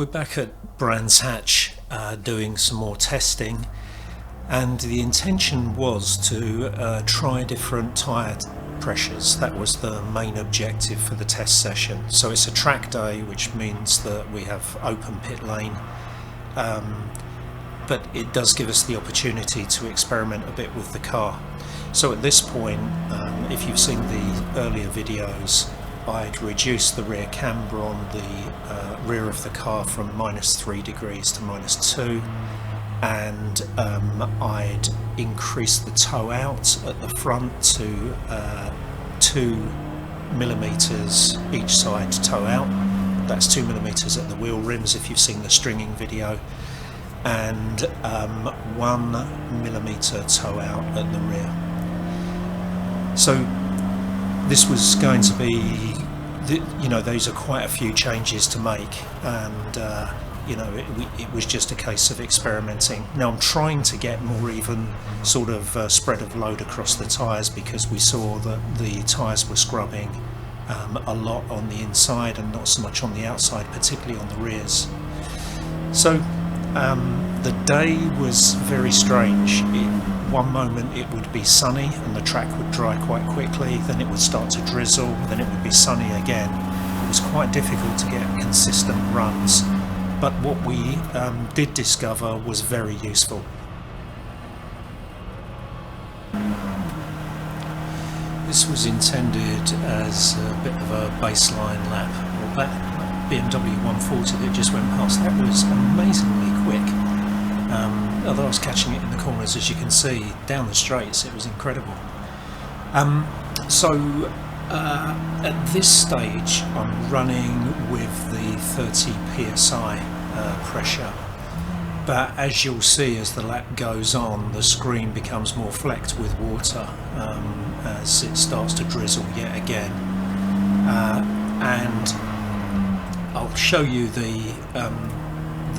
We're back at Brands Hatch doing some more testing, and the intention was to try different tyre pressures. That was the main objective for the test session. So it's a track day, which means that we have open pit lane, but it does give us the opportunity to experiment a bit with the car. So at this point, if you've seen the earlier videos, I'd reduced the rear camber on the rear of the car from -3 degrees to -2, and I'd increased the toe out at the front to 2mm each side toe out. That's 2mm at the wheel rims if you've seen the stringing video, and 1mm toe out at the rear. So this was going to be, those are quite a few changes to make, and it was just a case of experimenting. Now I'm trying to get more even sort of spread of load across the tyres, because we saw that the tyres were scrubbing a lot on the inside and not so much on the outside, particularly on the rears. So the day was very strange. One moment it would be sunny and the track would dry quite quickly, then it would start to drizzle, then it would be sunny again. It was quite difficult to get consistent runs, but what we did discover was very useful. This was intended as a bit of a baseline lap. Well, that BMW 140 that just went past, that was amazingly quick. Although I was catching it in the corners, as you can see, down the straights, it was incredible. At this stage I'm running with the 30 psi pressure, but as you'll see as the lap goes on, the screen becomes more flecked with water as it starts to drizzle yet again, and I'll show you the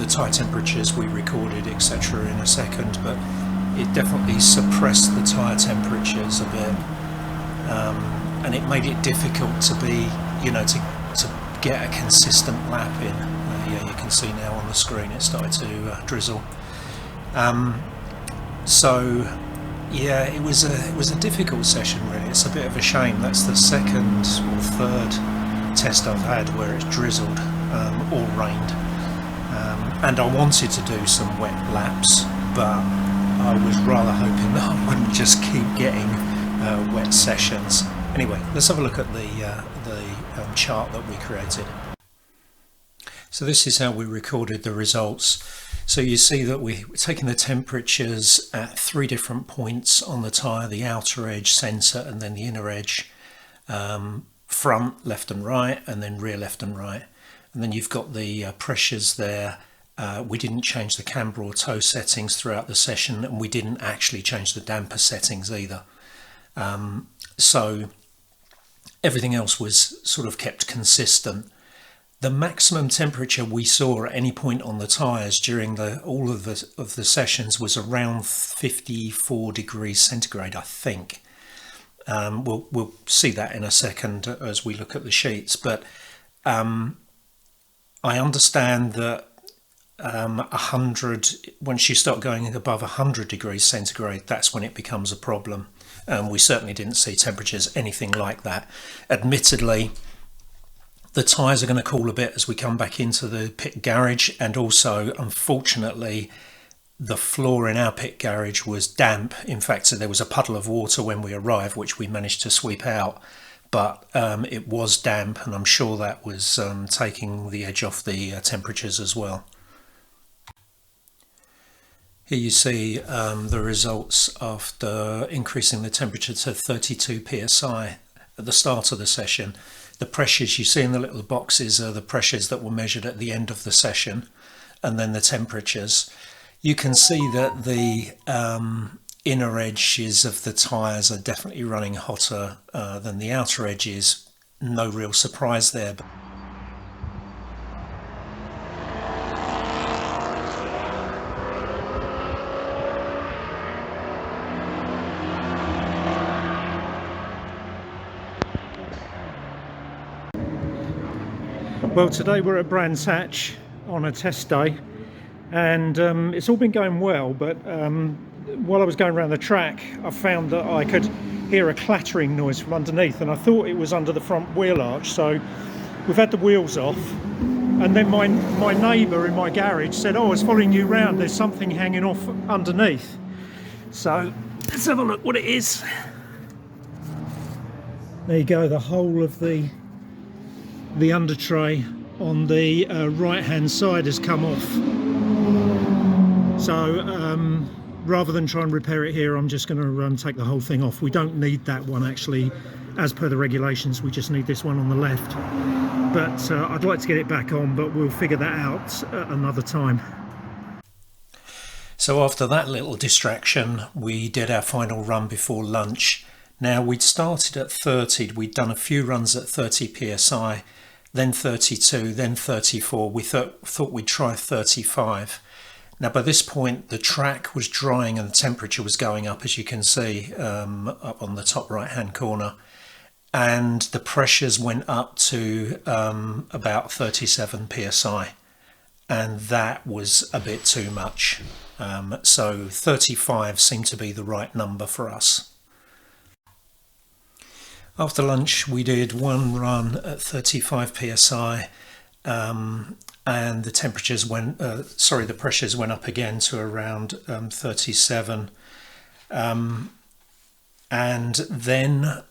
tyre temperatures we recorded, etc., in a second, but it definitely suppressed the tyre temperatures a bit, and it made it difficult to be, to get a consistent lap in. Yeah, you can see now on the screen it started to drizzle. So yeah, it was a difficult session really. It's a bit of a shame. That's the second or third test I've had where it's drizzled or rained. And I wanted to do some wet laps, but I was rather hoping that I wouldn't just keep getting wet sessions. Anyway, let's have a look at the chart that we created. So this is how we recorded the results. So you see that we're taking the temperatures at 3 different points on the tyre: the outer edge, centre, and then the inner edge, front, left and right, and then rear, left and right. And then you've got the pressures there. We didn't change the camber or toe settings throughout the session, and we didn't actually change the damper settings either. So everything else was sort of kept consistent. The maximum temperature we saw at any point on the tyres during all of the sessions was around 54 degrees centigrade, I think. We'll see that in a second as we look at the sheets, but I understand that 100, once you start going above 100 degrees centigrade, that's when it becomes a problem. We certainly didn't see temperatures anything like that. Admittedly, the tyres are going to cool a bit as we come back into the pit garage, and also, unfortunately, the floor in our pit garage was damp. In fact, there was a puddle of water when we arrived, which we managed to sweep out, but it was damp, and I'm sure that was taking the edge off the temperatures as well. Here you see the results after increasing the temperature to 32 psi at the start of the session. The pressures you see in the little boxes are the pressures that were measured at the end of the session, and then the temperatures. You can see that the inner edges of the tyres are definitely running hotter than the outer edges. No real surprise there. Well, today we're at Brands Hatch on a test day, and it's all been going well, but while I was going around the track I found that I could hear a clattering noise from underneath, and I thought it was under the front wheel arch. So we've had the wheels off, and then my neighbour in my garage said, "Oh, I was following you round, there's something hanging off underneath." So let's have a look what it is. There you go, the whole of the under tray on the right hand side has come off. So rather than try and repair it here, I'm just going to take the whole thing off. We don't need that one actually, as per the regulations. We just need this one on the left, but I'd like to get it back on, but we'll figure that out at another time. So after that little distraction, we did our final run before lunch. Now, we'd started at 30, we'd done a few runs at 30 psi, then 32, then 34. We thought we'd try 35. Now, by this point, the track was drying and the temperature was going up, as you can see up on the top right-hand corner. And the pressures went up to about 37 psi. And that was a bit too much. So 35 seemed to be the right number for us. After lunch, we did one run at 35 psi. And the temperatures the pressures went up again to around 37. And then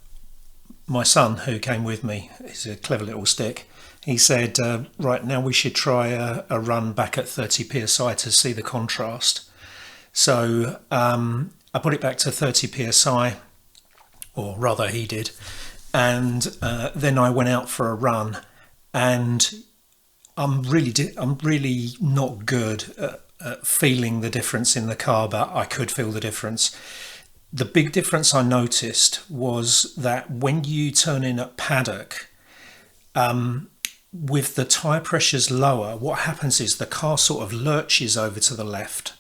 my son, who came with me, he's a clever little stick, he said, right, now we should try a run back at 30 psi to see the contrast. So I put it back to 30 psi, or rather he did, and then I went out for a run, and I'm really not good at feeling the difference in the car, but I could feel the difference. The big difference I noticed was that when you turn in at paddock, with the tyre pressures lower, what happens is the car sort of lurches over to the left,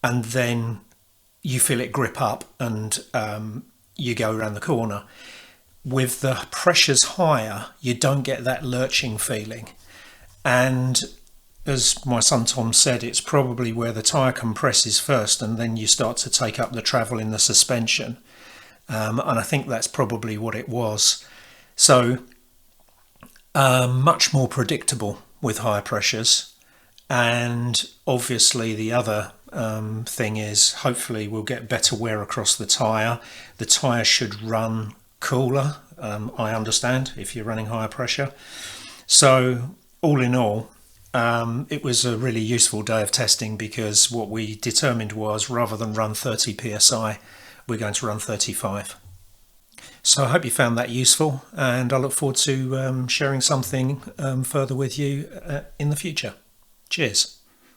and then you feel it grip up, and you go around the corner. With the pressures higher, you don't get that lurching feeling. And as my son Tom said, it's probably where the tyre compresses first, and then you start to take up the travel in the suspension. And I think that's probably what it was. So much more predictable with higher pressures. And obviously the other thing is, hopefully we'll get better wear across the tyre. The tyre should run cooler, I understand, if you're running higher pressure. So all in all, it was a really useful day of testing, because what we determined was, rather than run 30 psi, we're going to run 35. So I hope you found that useful, and I look forward to sharing something further with you in the future. Cheers.